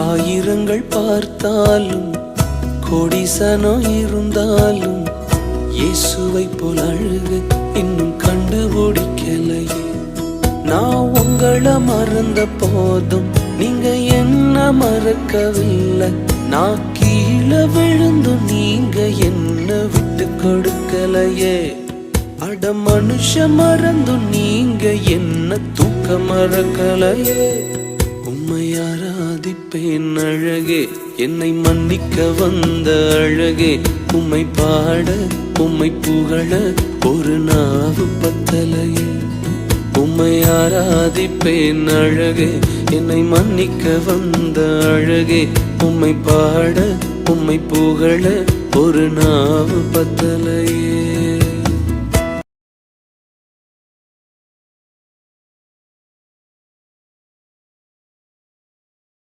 ஆயிரங்கள் பார்த்தாலும் கோடிசனம் இருந்தாலும் இயேசுவை போல் அழகு இன்னும் கண்டுபிடிக்கலையே. நான் உங்களை மறந்த போதும் நீங்க என்ன மறக்கவில்லை. நான் கீழே விழுந்து நீங்க என்ன விட்டு கொடுக்கலையே. அட மனுஷ மறந்து நீங்க என்ன தூக்க மறக்கலையே. உம்மை ஆராதிப்பேன் அழகே, என்னை மன்னிக்க வந்த அழகே. உம்மை பாட உம்மை புகழ ஒரு நாவு பத்தலையே. உம்மை ஆராதிப்பேன் அழகே, என்னை மன்னிக்க வந்த அழகே. உம்மை பாட உம்மை புகழ ஒரு நாவு பத்தலையே.